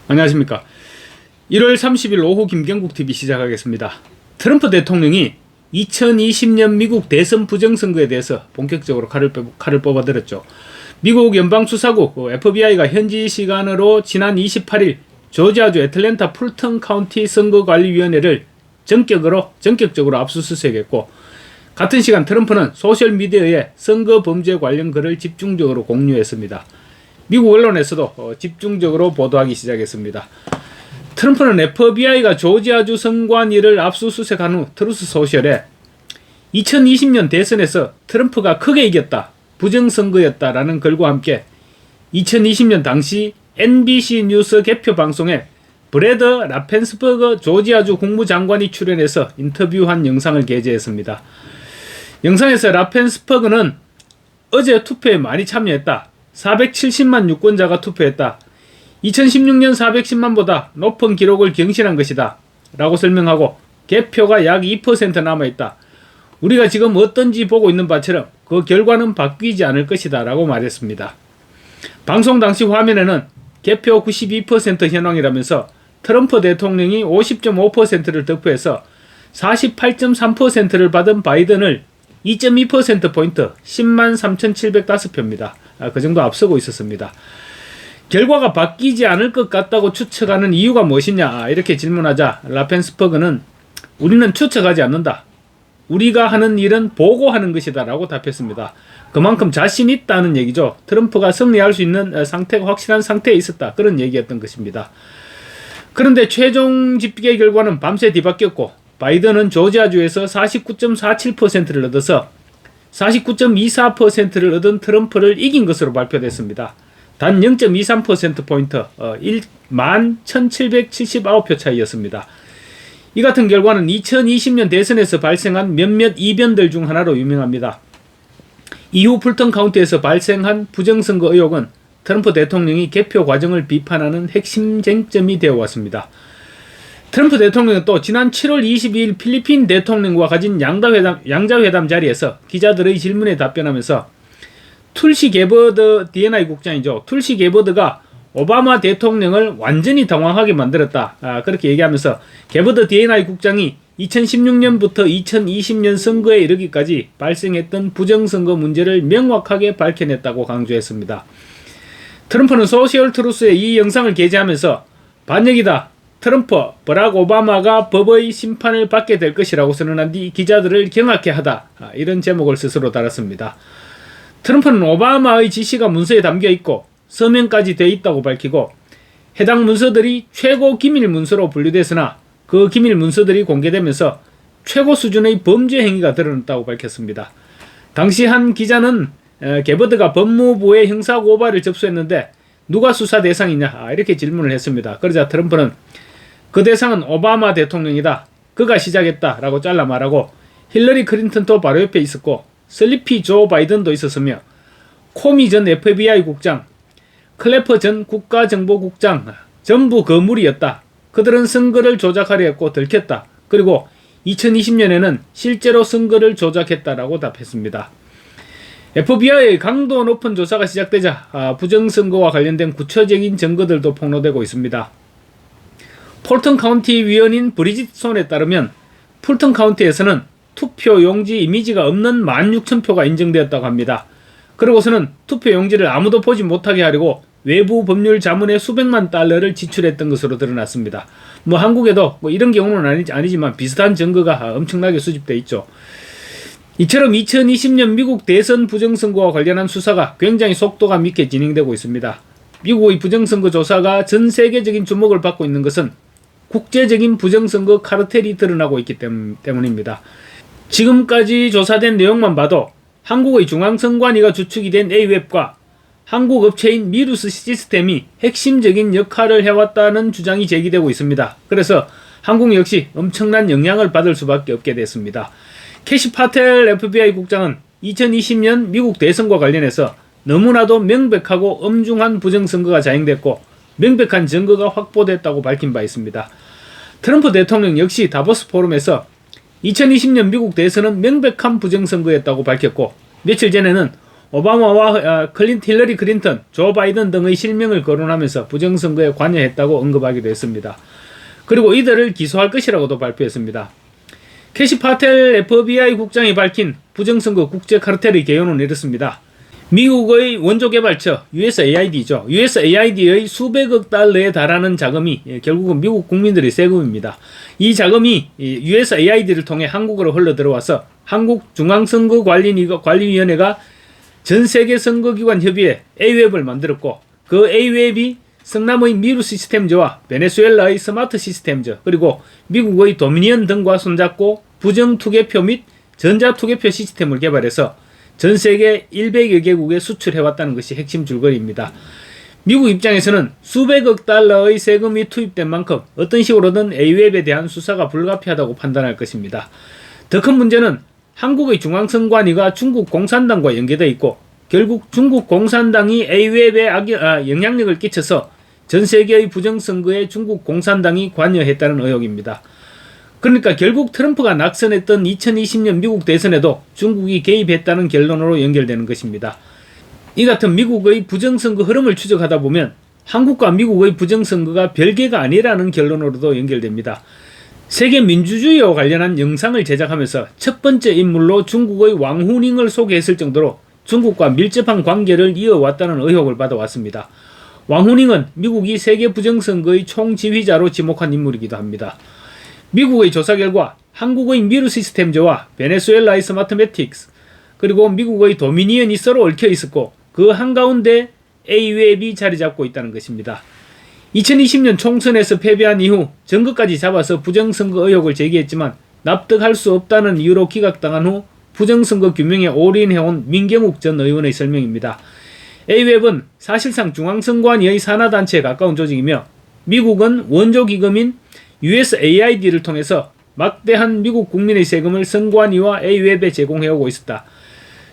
안녕하십니까. 1월 30일 오후 김경국TV 시작하겠습니다. 트럼프 대통령이 2020년 미국 대선 부정선거에 대해서 본격적으로 칼을 뽑아들었죠. 미국 연방수사국 FBI가 현지 시간으로 지난 28일 조지아주 애틀랜타 풀턴 카운티 선거관리위원회를 전격적으로 압수수색했고, 같은 시간 트럼프는 소셜미디어에 선거 범죄 관련 글을 집중적으로 공유했습니다. 미국 언론에서도 집중적으로 보도하기 시작했습니다. 트럼프는 FBI가 조지아주 선관위를 압수수색한 후 트루스 소셜에 2020년 대선에서 트럼프가 크게 이겼다, 부정선거였다라는 글과 함께 2020년 당시 NBC 뉴스 개표 방송에 브래드 라펜스버그 조지아주 국무장관이 출연해서 인터뷰한 영상을 게재했습니다. 영상에서 라펜스버그는 어제 투표에 많이 참여했다, 470만 유권자가 투표했다, 2016년 410만보다 높은 기록을 경신한 것이다 라고 설명하고, 개표가 약 2% 남아있다, 우리가 지금 어떤지 보고 있는 바처럼 그 결과는 바뀌지 않을 것이다 라고 말했습니다. 방송 당시 화면에는 개표 92% 현황이라면서 트럼프 대통령이 50.5%를 득표해서 48.3%를 받은 바이든을 2.2%포인트 103,705표입니다. 그 정도 앞서고 있었습니다. 결과가 바뀌지 않을 것 같다고 추측하는 이유가 무엇이냐 이렇게 질문하자 라펜스버그는 우리는 추측하지 않는다, 우리가 하는 일은 보고하는 것이다 라고 답했습니다. 그만큼 자신 있다는 얘기죠. 트럼프가 승리할 수 있는 상태가 확실한 상태에 있었다, 그런 얘기였던 것입니다. 그런데 최종 집계 결과는 밤새 뒤바뀌었고, 바이든은 조지아주에서 49.47%를 얻어서 49.24%를 얻은 트럼프를 이긴 것으로 발표됐습니다. 단 0.23%포인트 11,779표 차이였습니다. 이 같은 결과는 2020년 대선에서 발생한 몇몇 이변들 중 하나로 유명합니다. 이후 풀턴 카운티에서 발생한 부정선거 의혹은 트럼프 대통령이 개표 과정을 비판하는 핵심 쟁점이 되어 왔습니다. 트럼프 대통령은 또 지난 7월 22일 필리핀 대통령과 가진 양자회담 자리에서 기자들의 질문에 답변하면서 툴시 게버드 D&I 국장이죠. 툴시 게버드가 오바마 대통령을 완전히 당황하게 만들었다, 그렇게 얘기하면서 게버드 D&I 국장이 2016년부터 2020년 선거에 이르기까지 발생했던 부정선거 문제를 명확하게 밝혀냈다고 강조했습니다. 트럼프는 소셜 트루스에 이 영상을 게재하면서 반역이다, 트럼프, 버락 오바마가 법의 심판을 받게 될 것이라고 선언한 뒤 기자들을 경악해 하다, 이런 제목을 스스로 달았습니다. 트럼프는 오바마의 지시가 문서에 담겨 있고 서명까지 돼 있다고 밝히고, 해당 문서들이 최고 기밀 문서로 분류됐으나 그 기밀 문서들이 공개되면서 최고 수준의 범죄 행위가 드러났다고 밝혔습니다. 당시 한 기자는 게버드가 법무부에 형사 고발을 접수했는데 누가 수사 대상이냐 이렇게 질문을 했습니다. 그러자 트럼프는 그 대상은 오바마 대통령이다, 그가 시작했다 라고 잘라 말하고, 힐러리 클린턴도 바로 옆에 있었고 슬리피 조 바이든도 있었으며 코미 전 FBI 국장, 클래퍼 전 국가정보국장 전부 거물이었다, 그들은 선거를 조작하려 했고 들켰다, 그리고 2020년에는 실제로 선거를 조작했다라고 답했습니다. FBI의 강도 높은 조사가 시작되자 부정선거와 관련된 구체적인 증거들도 폭로되고 있습니다. 풀턴 카운티 위원인 브리짓 손에 따르면 풀턴 카운티에서는 투표 용지 이미지가 없는 16,000표가 인정되었다고 합니다. 그러고서는 투표 용지를 아무도 보지 못하게 하려고 외부 법률 자문에 수백만 달러를 지출했던 것으로 드러났습니다. 한국에도 이런 경우는 아니지만 비슷한 증거가 엄청나게 수집돼 있죠. 이처럼 2020년 미국 대선 부정선거와 관련한 수사가 굉장히 속도감 있게 진행되고 있습니다. 미국의 부정선거 조사가 전 세계적인 주목을 받고 있는 것은 국제적인 부정선거 카르텔이 드러나고 있기 때문입니다. 지금까지 조사된 내용만 봐도 한국의 중앙선관위가 주축이 된 A웹과 한국 업체인 미루스 시스템이 핵심적인 역할을 해왔다는 주장이 제기되고 있습니다. 그래서 한국 역시 엄청난 영향을 받을 수밖에 없게 됐습니다. 캐시 파텔 FBI 국장은 2020년 미국 대선과 관련해서 너무나도 명백하고 엄중한 부정선거가 자행됐고 명백한 증거가 확보됐다고 밝힌 바 있습니다. 트럼프 대통령 역시 다보스 포럼에서 2020년 미국 대선은 명백한 부정선거였다고 밝혔고, 며칠 전에는 오바마와 힐러리 클린턴, 조 바이든 등의 실명을 거론하면서 부정선거에 관여했다고 언급하기도 했습니다. 그리고 이들을 기소할 것이라고도 발표했습니다. 캐시 파텔 FBI 국장이 밝힌 부정선거 국제 카르텔의 개요는 이렇습니다. 미국의 원조개발처 USAID죠. USAID의 수백억 달러에 달하는 자금이 결국은 미국 국민들의 세금입니다. 이 자금이 USAID를 통해 한국으로 흘러들어와서 한국중앙선거관리위원회가 전세계 선거기관 협의회 AWEB을 만들었고, 그 AWEB이 성남의 미루 시스템즈와 베네수엘라의 스마트 시스템즈, 그리고 미국의 도미니언 등과 손잡고 부정투개표 및 전자투개표 시스템을 개발해서 전세계 100여 개국에 수출해왔다는 것이 핵심 줄거리입니다. 미국 입장에서는 수백억 달러의 세금이 투입된 만큼 어떤 식으로든 AWEB에 대한 수사가 불가피하다고 판단할 것입니다. 더 큰 문제는 한국의 중앙선관위가 중국 공산당과 연계되어 있고, 결국 중국 공산당이 AWEB에 영향력을 끼쳐서 전 세계의 부정선거에 중국 공산당이 관여했다는 의혹입니다. 그러니까 결국 트럼프가 낙선했던 2020년 미국 대선에도 중국이 개입했다는 결론으로 연결되는 것입니다. 이 같은 미국의 부정선거 흐름을 추적하다 보면 한국과 미국의 부정선거가 별개가 아니라는 결론으로도 연결됩니다. 세계 민주주의와 관련한 영상을 제작하면서 첫 번째 인물로 중국의 왕후닝을 소개했을 정도로 중국과 밀접한 관계를 이어왔다는 의혹을 받아왔습니다. 왕후닝은 미국이 세계 부정선거의 총지휘자로 지목한 인물이기도 합니다. 미국의 조사 결과 한국의 미루 시스템즈와 베네수엘라의 스마트매틱스, 그리고 미국의 도미니언이 서로 얽혀 있었고, 그 한가운데 AWEB이 자리 잡고 있다는 것입니다. 2020년 총선에서 패배한 이후 증거까지 잡아서 부정선거 의혹을 제기했지만 납득할 수 없다는 이유로 기각당한 후 부정선거 규명에 올인해온 민경욱 전 의원의 설명입니다. AWEB은 사실상 중앙선관위의 산하단체에 가까운 조직이며, 미국은 원조기금인 USAID를 통해서 막대한 미국 국민의 세금을 선관위와 AWEB에 제공해오고 있었다.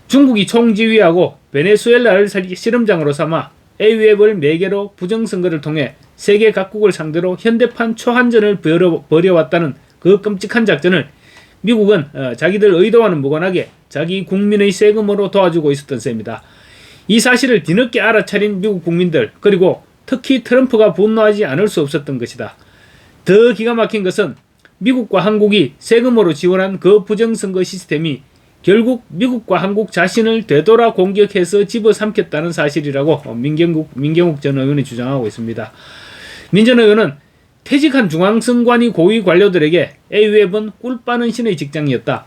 중국이 총지휘하고 베네수엘라를 실험장으로 삼아 AWEB을 매개로 부정선거를 통해 세계 각국을 상대로 현대판 초한전을 벌여왔다는 그 끔찍한 작전을 미국은 자기들 의도와는 무관하게 자기 국민의 세금으로 도와주고 있었던 셈입니다. 이 사실을 뒤늦게 알아차린 미국 국민들, 그리고 특히 트럼프가 분노하지 않을 수 없었던 것이다. 더 기가 막힌 것은 미국과 한국이 세금으로 지원한 그 부정선거 시스템이 결국 미국과 한국 자신을 되돌아 공격해서 집어삼켰다는 사실이라고 민경욱 전 의원이 주장하고 있습니다. 민 전 의원은 퇴직한 중앙선관위 고위 관료들에게 AWEB은 꿀 빠는 신의 직장이었다.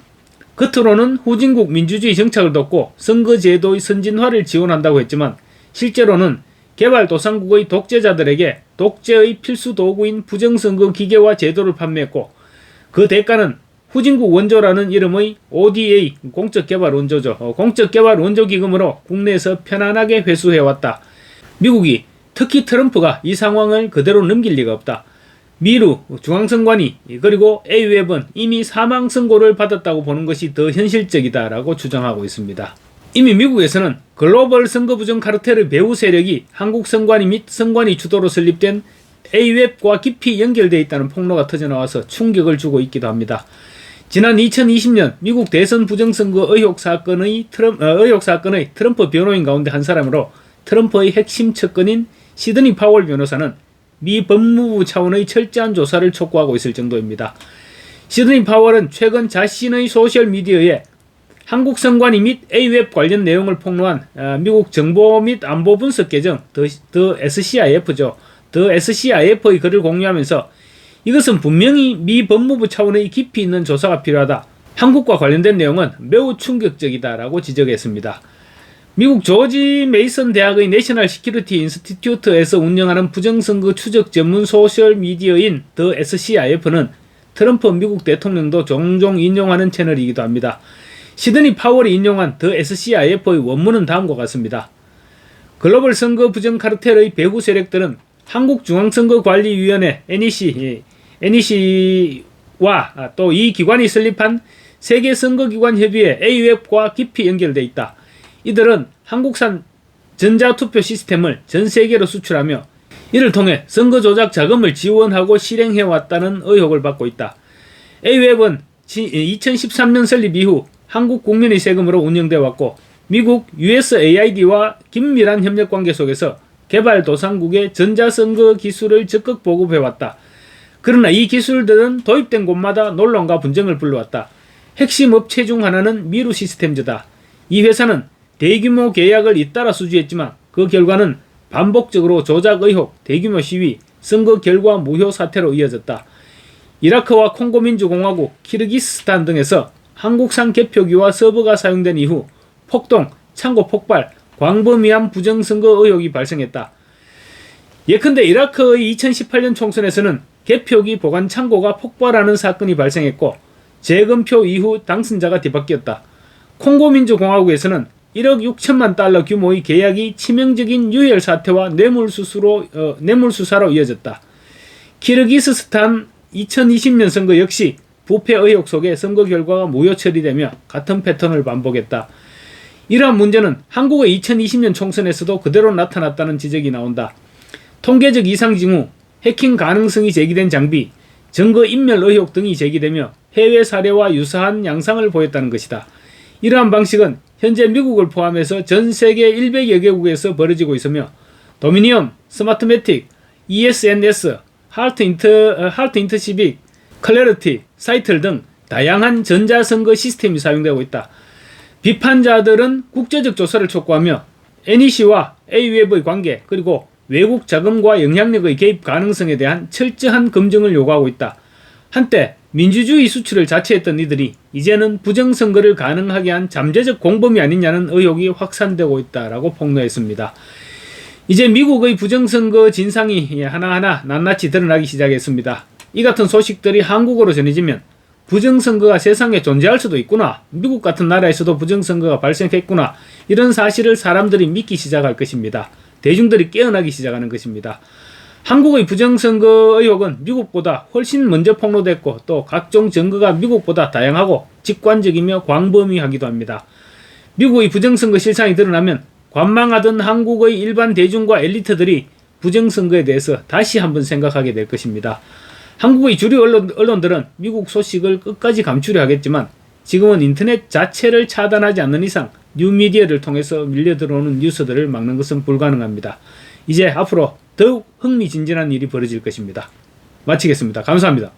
겉으로는 후진국 민주주의 정착을 돕고 선거제도의 선진화를 지원한다고 했지만 실제로는 개발도상국의 독재자들에게 독재의 필수 도구인 부정선거 기계와 제도를 판매했고, 그 대가는 후진국 원조라는 이름의 ODA 공적개발 원조죠. 공적개발 원조기금으로 국내에서 편안하게 회수해왔다. 미국이, 특히 트럼프가 이 상황을 그대로 넘길 리가 없다. 미루, 중앙선관위, 그리고 AWEB은 이미 사망선고를 받았다고 보는 것이 더 현실적이다라고 주장하고 있습니다. 이미 미국에서는 글로벌 선거부정 카르텔의 배후 세력이 한국 선관위 및 선관위 주도로 설립된 AWEB과 깊이 연결되어 있다는 폭로가 터져나와서 충격을 주고 있기도 합니다. 지난 2020년 미국 대선 부정선거 의혹 사건의 트럼프 변호인 가운데 한 사람으로 트럼프의 핵심 측근인 시드니 파월 변호사는 미 법무부 차원의 철저한 조사를 촉구하고 있을 정도입니다. 시드니 파월은 최근 자신의 소셜미디어에 한국 선관위 및 AWEB 관련 내용을 폭로한 미국 정보 및 안보 분석 계정 더 SCIF죠. 더 SCIF의 글을 공유하면서 이것은 분명히 미 법무부 차원의 깊이 있는 조사가 필요하다. 한국과 관련된 내용은 매우 충격적이다라고 지적했습니다. 미국 조지 메이슨 대학의 내셔널 시큐리티 인스티튜트에서 운영하는 부정선거 추적 전문 소셜미디어인 더 SCIF는 트럼프 미국 대통령도 종종 인용하는 채널이기도 합니다. 시드니 파월이 인용한 더 SCIF의 원문은 다음과 같습니다. 글로벌 선거 부정 카르텔의 배후 세력들은 한국중앙선거관리위원회 NEC와 또 이 기관이 설립한 세계선거기관협의회 AWEB과 깊이 연결되어 있다. 이들은 한국산 전자투표 시스템을 전 세계로 수출하며 이를 통해 선거 조작 자금을 지원하고 실행해왔다는 의혹을 받고 있다. AWEB은 2013년 설립 이후 한국 국민의 세금으로 운영되어 왔고 미국 USAID와 긴밀한 협력관계 속에서 개발도상국의 전자선거 기술을 적극 보급해왔다. 그러나 이 기술들은 도입된 곳마다 논란과 분쟁을 불러왔다. 핵심 업체 중 하나는 미루 시스템즈다. 이 회사는 대규모 계약을 잇따라 수주했지만 그 결과는 반복적으로 조작 의혹, 대규모 시위, 선거 결과 무효 사태로 이어졌다. 이라크와 콩고민주공화국, 키르기스스탄 등에서 한국산 개표기와 서버가 사용된 이후 폭동, 창고 폭발, 광범위한 부정선거 의혹이 발생했다. 예컨대 이라크의 2018년 총선에서는 개표기 보관 창고가 폭발하는 사건이 발생했고 재검표 이후 당선자가 뒤바뀌었다. 콩고민주공화국에서는 1억 6천만 달러 규모의 계약이 치명적인 유혈 사태와 뇌물수사로 이어졌다. 키르기스스탄 2020년 선거 역시 부패 의혹 속에 선거 결과가 무효 처리되며 같은 패턴을 반복했다. 이러한 문제는 한국의 2020년 총선에서도 그대로 나타났다는 지적이 나온다. 통계적 이상 징후, 해킹 가능성이 제기된 장비, 증거 인멸 의혹 등이 제기되며 해외 사례와 유사한 양상을 보였다는 것이다. 이러한 방식은 현재 미국을 포함해서 전 세계 100여 개국에서 벌어지고 있으며 도미니엄, 스마트매틱, ESNS, 하트 인터시빅, 클래리티, 사이틀 등 다양한 전자선거 시스템이 사용되고 있다. 비판자들은 국제적 조사를 촉구하며 NEC와 A웹의 관계 그리고 외국 자금과 영향력의 개입 가능성에 대한 철저한 검증을 요구하고 있다. 한때 민주주의 수출을 자처했던 이들이 이제는 부정선거를 가능하게 한 잠재적 공범이 아니냐는 의혹이 확산되고 있다라고 폭로했습니다. 이제 미국의 부정선거 진상이 하나하나 낱낱이 드러나기 시작했습니다. 이 같은 소식들이 한국어로 전해지면 부정선거가 세상에 존재할 수도 있구나, 미국 같은 나라에서도 부정선거가 발생했구나, 이런 사실을 사람들이 믿기 시작할 것입니다. 대중들이 깨어나기 시작하는 것입니다. 한국의 부정선거 의혹은 미국보다 훨씬 먼저 폭로됐고 또 각종 증거가 미국보다 다양하고 직관적이며 광범위하기도 합니다. 미국의 부정선거 실상이 드러나면 관망하던 한국의 일반 대중과 엘리트들이 부정선거에 대해서 다시 한번 생각하게 될 것입니다. 한국의 주류 언론들은 미국 소식을 끝까지 감추려 하겠지만 지금은 인터넷 자체를 차단하지 않는 이상 뉴미디어를 통해서 밀려들어오는 뉴스들을 막는 것은 불가능합니다. 이제 앞으로 더욱 흥미진진한 일이 벌어질 것입니다. 마치겠습니다. 감사합니다.